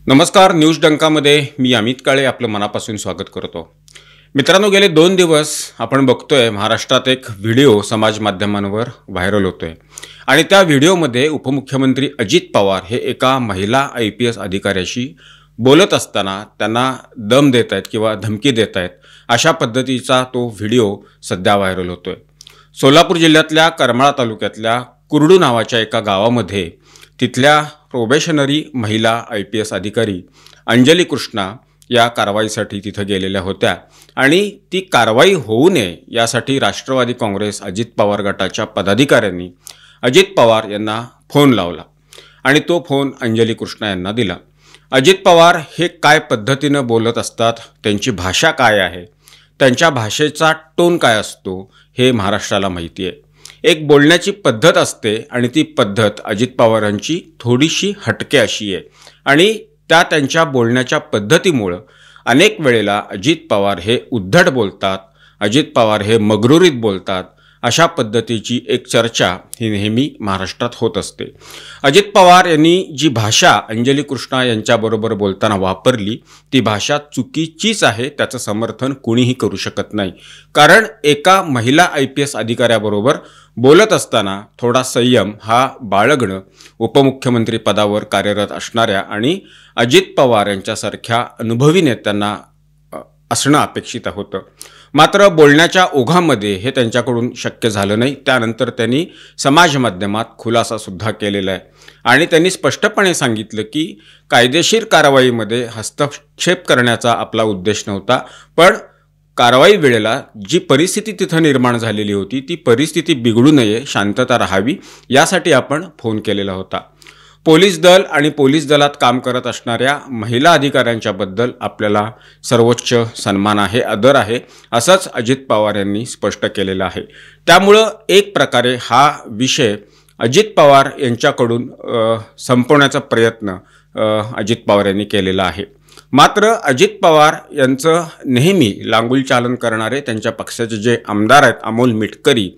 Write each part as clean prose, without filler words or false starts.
नमस्कार, न्यूज डंकामध्ये मी अमित काळे आपलं मनापासून स्वागत करतो। मित्रांनो, गेले 2 दिवस आपण बघतोय महाराष्ट्रात एक व्हिडिओ समाज माध्यमांवर व्हायरल होतोय आणि त्या व्हिडिओमध्ये उपमुख्यमंत्री अजित पवार हे एका महिला IPS अधिकाऱ्याशी बोलत असताना त्यांना दम देत आहेत किंवा धमकी देत आहेत अशा पद्धतीचा तो व्हिडिओ सध्या व्हायरल होतोय। सोलापूर जिल्ह्यातल्या करमाळा तालुक्यातल्या कुरडू नावाच्या एका गावामध्ये तिथल्या प्रोबेशनरी महिला IPS अधिकारी अंजली कृष्णा या कारवाईसाठी तिथे गेलेल्या होत्या आणि ती कारवाई होऊ नये यासाठी राष्ट्रवादी काँग्रेस अजित पवार गटाच्या पदाधिकाऱ्यांनी अजित पवार यांना फोन लावला आणि तो फोन अंजली कृष्णा यांना दिला। अजित पवार हे काय पद्धतीने बोलत असतात, त्यांची भाषा काय आहे, त्यांच्या भाषेचा टोन काय असतो हे महाराष्ट्राला माहिती आहे। एक बोलण्याची पद्धत असते आणि ती पद्धत अजित पवारांची थोडीशी हटके अशी आहे आणि त्यांच्या बोलण्याच्या पद्धतीमुळे अनेक वेळेला अजित पवार हे उद्धट बोलतात, अजित पवार हे मगरुरीत बोलतात अशा पद्धतीची एक चर्चा ही नेहमी महाराष्ट्रात होत असते। अजित पवार यांनी जी भाषा अंजली कृष्णा यांच्याबरोबर बोलताना वापरली ती भाषा चुकीचीच आहे, त्याचं समर्थन कोणीही करू शकत नाही। कारण एका महिला IPS अधिकाऱ्याबरोबर बोलत असताना थोडा संयम हा बाळगणं उपमुख्यमंत्री पदावर कार्यरत असणाऱ्या आणि अजित पवार यांच्यासारख्या अनुभवी नेत्यांना असणं अपेक्षित होतं। मात्र बोलण्याच्या ओघामध्ये हे त्यांच्याकडून शक्य झालं नाही। त्यानंतर त्यांनी समाज माध्यमात खुलासा सुद्धा केलेला आहे आणि त्यांनी स्पष्टपणे सांगितलं की कायदेशीर कारवाईमध्ये हस्तक्षेप करण्याचा आपला उद्देश नव्हता, पण कारवाई वेळेला जी परिस्थिती तिथं निर्माण झालेली होती ती परिस्थिती बिघडू नये, शांतता राहावी यासाठी आपण फोन केलेला होता। पोलीस दल आणि पोलीस दलात काम करत असणाऱ्या महिला अधिकाऱ्यांच्याबद्दल आपल्याला सर्वोच्च सन्मान आहे, आदर आहे असंच अजित पवार यांनी स्पष्ट केलेलं आहे। त्यामुळं एक प्रकारे हा विषय अजित पवार यांच्याकडून संपवण्याचा प्रयत्न अजित पवार यांनी केलेला आहे। मात्र अजित पवार यांचं नेहमी लांगुल चालन करणारे त्यांच्या पक्षाचे जे आमदार आहेत अमोल मिटकरी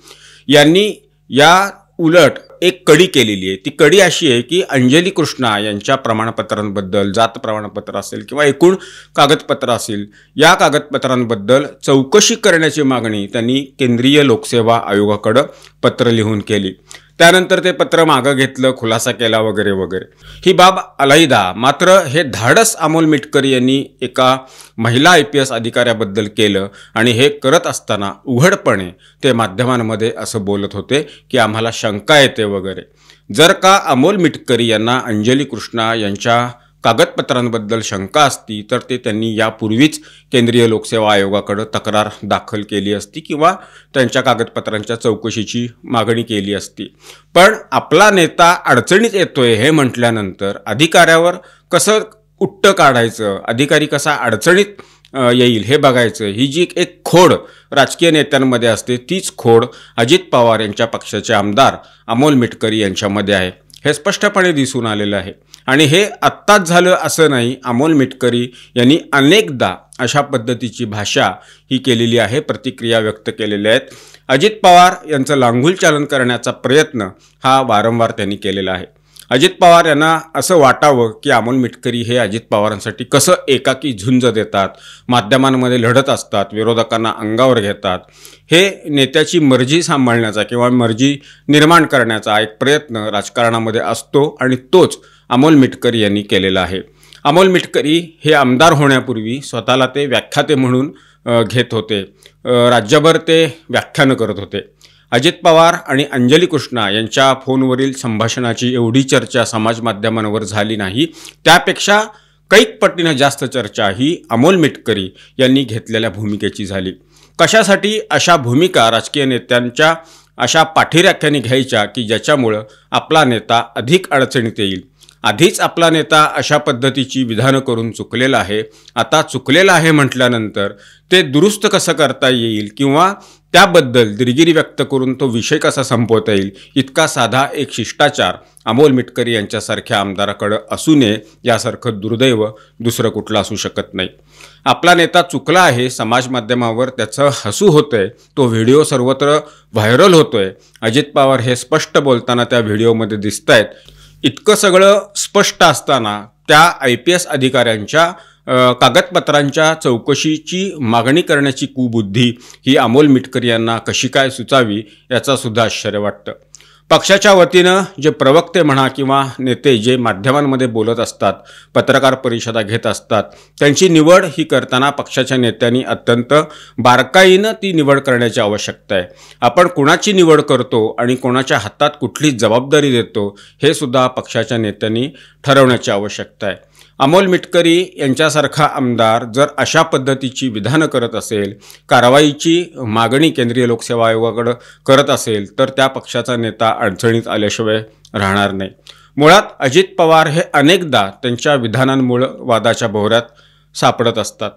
यांनी या उलट एक कडी केलेली आहे। ती कडी अशी आहे की अंजली कृष्णा यांच्या प्रमाणपत्रांबद्दल, जात प्रमाणपत्र असेल किंवा एकूण कागदपत्र असेल, या कागदपत्रांबद्दल चौकशी करण्याची मागणी त्यांनी केंद्रीय लोकसेवा आयोगाकडे पत्र लिहून केली। त्यानंतर ते पत्र मागे घेतलं, खुलासा केला वगैरे वगैरे, ही बाब अलैदा। मात्र हे धाडस अमोल मिटकरी यांनी एका महिला IPS अधिकाऱ्याबद्दल केलं आणि हे करत असताना उघडपणे ते माध्यमांमध्ये असं बोलत होते की आम्हाला शंका येते वगैरे। जर का अमोल मिटकरी यांना अंजली कृष्णा यांच्या कागदपत्रांबद्दल शंका असती तर त्यांनी यापूर्वीच केंद्रीय लोकसेवा आयोगाकडे तक्रार दाखल केली असती किंवा त्यांच्या कागदपत्रांच्या चौकशीची मागणी केली असती। पण आपला नेता अडचणीत येतोय हे म्हटल्यानंतर अधिकाऱ्यावर कसं उट्ट काढायचं, अधिकारी कसा अडचणीत येईल हे बघायचं, ही जी एक खोड राजकीय नेत्यांमध्ये असते तीच खोड अजित पवार यांच्या पक्षाचे आमदार अमोल मिटकरी यांच्यामध्ये आहे, हे स्पष्टपणे दिसून आलेलं आहे। आणि हे आत्ताच झालं असं नाही, अमोल मिटकरी यांनी अनेकदा अशा पद्धतीची भाषा ही केलेली आहे, प्रतिक्रिया व्यक्त केलेल्या आहेत। अजित पवार यांचं लांगुल चालन करण्याचा प्रयत्न हा वारंवार त्यांनी केलेला आहे। अजित पवार यांना असं वाटावं की अमोल मिटकरी हे अजित पवारांसाठी कसं एकाकी झुंज देतात, माध्यमांमध्ये लढत असतात, विरोधकांना अंगावर घेतात, हे नेत्याची मर्जी सांभाळण्याचा किंवा मर्जी निर्माण करण्याचा एक प्रयत्न राजकारणामध्ये असतो आणि तोच अमोल मिटकरी यांनी केलेला आहे। अमोल मिटकरी हे आमदार होण्यापूर्वी स्वतःला ते व्याख्याते म्हणून घेत होते, राज्यभर ते व्याख्यानं करत होते। अजित पवार आणि अंजली कृष्णा यांच्या फोनवरील संभाषणाची एवढी चर्चा समाज माध्यमांवर झाली नाही, त्यापेक्षा कैक पटीने जास्त चर्चा ही अमोल मिटकरी यांनी घेतलेल्या भूमिकेची झाली। कशासाठी अशा भूमिका राजकीय नेत्यांच्या अशा पाठीराख्याने घ्यायच्या की ज्याच्यामुळं आपला नेता अधिक अडचणीत येईल। आधीच आपला नेता अशा पद्धतीची विधानं करून चुकलेला आहे, आता चुकलेला आहे म्हटल्यानंतर ते दुरुस्त कसं करता येईल किंवा त्याबद्दल दिलगिरी व्यक्त करून तो विषय कसा संपवता येईल इतका साधा एक शिष्टाचार अमोल मिटकरी यांच्यासारख्या आमदाराकडे असू नये यासारखं दुर्दैव दुसरं कुठलं असू शकत नाही। आपला नेता चुकला आहे, समाज माध्यमावर त्याचं हसू होतंय, तो व्हिडिओ सर्वत्र व्हायरल होतोय, अजित पवार हे स्पष्ट बोलताना त्या व्हिडिओमध्ये दिसतायत इतकं सगळं स्पष्ट असताना त्या IPS अधिकाऱ्यांच्या कागदपत्रांच्या चौकशीची मागणी करण्याची कुबुद्धी ही अमोल मिटकरी यांना कशी काय सुचावी याचा सुद्धा आश्चर्य वाटतं। पक्षाच्या वतीनं जे प्रवक्ते म्हणा किंवा नेते जे माध्यमांमध्ये बोलत असतात, पत्रकार परिषदा घेत असतात, त्यांची निवड ही करताना पक्षाच्या नेत्यांनी अत्यंत बारकाईनं ती निवड करण्याची आवश्यकता आहे। आपण कोणाची निवड करतो आणि कोणाच्या हातात कुठली जबाबदारी देतो हे सुद्धा पक्षाच्या नेत्यांनी ठरवण्याची आवश्यकता आहे। अमोल मिटकरी यांच्यासारखा आमदार जर अशा पद्धतीची विधानं करत असेल, कारवाईची मागणी केंद्रीय लोकसेवा आयोगाकडे करत असेल तर त्या पक्षाचा नेता अडचणीत आल्याशिवाय राहणार नाही। मुळात अजित पवार हे अनेकदा त्यांच्या विधानांमुळे वादाच्या भोवऱ्यात सापडत असतात।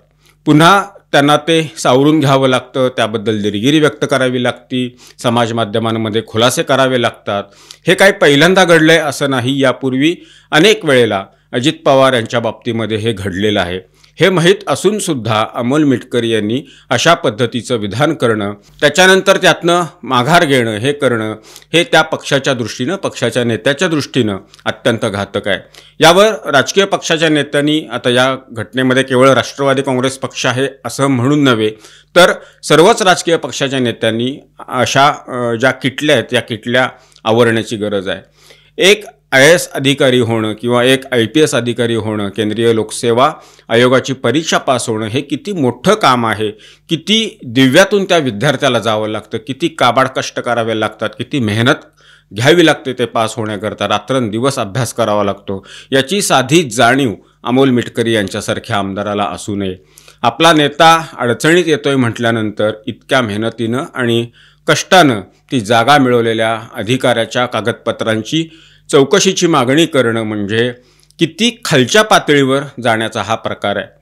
पुन्हा त्यांना ते सावरून घ्यावं लागतं, त्याबद्दल दिलगिरी व्यक्त करावी लागती, समाज माध्यमांमध्ये खुलासे करावे लागतात। हे काही पहिल्यांदा घडलंय असं नाही, यापूर्वी अनेक वेळेला अजित पवार यांच्या बाबतीमध्ये हे घडलेलं आहे। हे माहीत असून सुद्धा अमोल मिटकरी यांनी अशा पद्धतीचं विधान करणं, त्याच्यानंतर त्यातनं माघार घेणं, हे करणं हे त्या पक्षाच्या दृष्टीनं, पक्षाच्या नेत्याच्या दृष्टीनं अत्यंत घातक आहे। यावर राजकीय पक्षाच्या नेत्यांनी, आता या घटनेमध्ये केवळ राष्ट्रवादी काँग्रेस पक्ष आहे असं म्हणून नव्हे तर सर्वच राजकीय पक्षाच्या नेत्यांनी अशा ज्या किटल्या आहेत या किटल्या आवरण्याची गरज आहे। एक IAS अधिकारी होणं किंवा एक IPS अधिकारी होणं, केंद्रीय लोकसेवा आयोगाची परीक्षा पास होणं हे किती मोठं काम आहे, किती दिव्यातून त्या विद्यार्थ्याला जावं लागतं, किती काबाड कष्ट करावे लागतात, किती मेहनत घ्यावी लागते ते पास होण्याकरता, रात्रंदिवस अभ्यास करावा लागतो, याची साधी जाणीव अमोल मिटकरी यांच्यासारख्या आमदाराला असू नये। आपला नेता अडचणीत येतोय म्हटल्यानंतर इतक्या मेहनतीनं आणि कष्टानं ती जागा मिळवलेल्या अधिकाऱ्याच्या कागदपत्रांची चौकशीची मागणी करणं म्हणजे किती खालच्या पातळीवर जाण्याचा हा प्रकार आहे।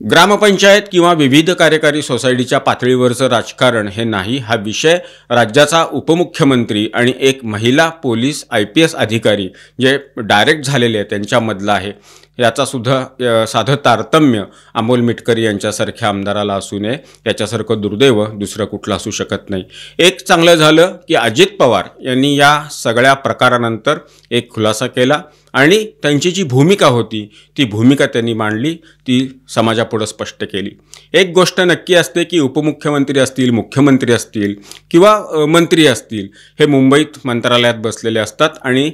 ग्रामपंचायत किंवा विविध कार्यकारी सोसायटीच्या पातळीवरचं राजकारण हे नाही, हा विषय राज्याचा उपमुख्यमंत्री आणि एक महिला पोलीस IPS अधिकारी जे डायरेक्ट झालेले आहेत त्यांच्यामधला आहे। याचा सुद्धा साधं तारतम्य अमोल मिटकरी यांच्यासारख्या आमदाराला असू नये, याच्यासारखं दुर्दैव दुसरं कुठलं असू शकत नाही। एक चांगलं झालं की अजित पवार यांनी या सगळ्या प्रकारानंतर एक खुलासा केला आणि त्यांची जी भूमिका होती ती भूमिका त्यांनी मांडली, ती समाजापुढे स्पष्ट केली। एक गोष्ट नक्की असते की उपमुख्यमंत्री असतील, मुख्यमंत्री असतील किंवा मंत्री असतील, हे मुंबईत मंत्रालयात बसलेले असतात आणि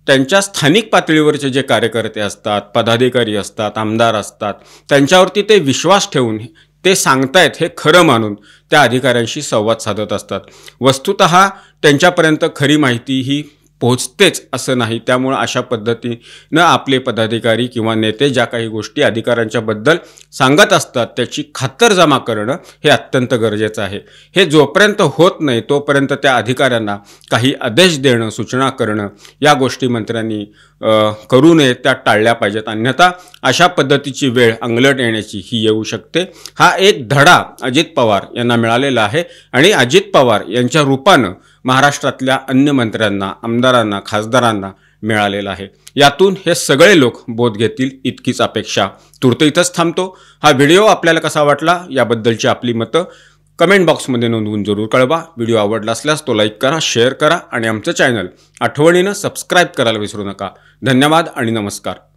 त्यांच्या स्थानिक पातळीवरचे जे कार्यकर्ते असतात, पदाधिकारी असतात, आमदार असतात, त्यांच्यावरती ते विश्वास ठेवून ते सांगतायत हे खरं मानून त्या अधिकाऱ्यांशी संवाद साधत असतात। वस्तुतः त्यांच्यापर्यंत खरी माहिती ही पोहोचतेच असं नाही, त्यामुळे अशा पद्धतीनं आपले पदाधिकारी किंवा नेते ज्या काही गोष्टी अधिकाऱ्यांच्याबद्दल सांगत असतात त्याची खातरजमा करणं हे अत्यंत गरजेचं आहे। हे जोपर्यंत होत नाही तोपर्यंत त्या अधिकाऱ्यांना काही आदेश देणं, सूचना करणं या गोष्टी मंत्र्यांनी करू नये, त्या टाळल्या पाहिजेत, अन्यथा अशा पद्धतीची वेळ अंगलट येण्याची ही येऊ शकते। हा एक धडा अजित पवार यांना मिळालेला आहे आणि अजित पवार यांच्या रूपानं महाराष्ट्रातल्या अन्य मंत्र्यांना, आमदारांना, खासदारांना मिळालेला आहे। यातून हे सगळे लोक बोध घेतील इतकीच अपेक्षा। तुर्त इथंच थांबतो। हा व्हिडिओ आपल्याला कसा वाटला याबद्दलची आपली मतं कमेंट बॉक्समध्ये नोंदवून जरूर कळवा। व्हिडिओ आवडला असल्यास तो लाईक करा, शेअर करा आणि आमचं चॅनल आठवणीनं सबस्क्राईब करायला विसरू नका। धन्यवाद आणि नमस्कार।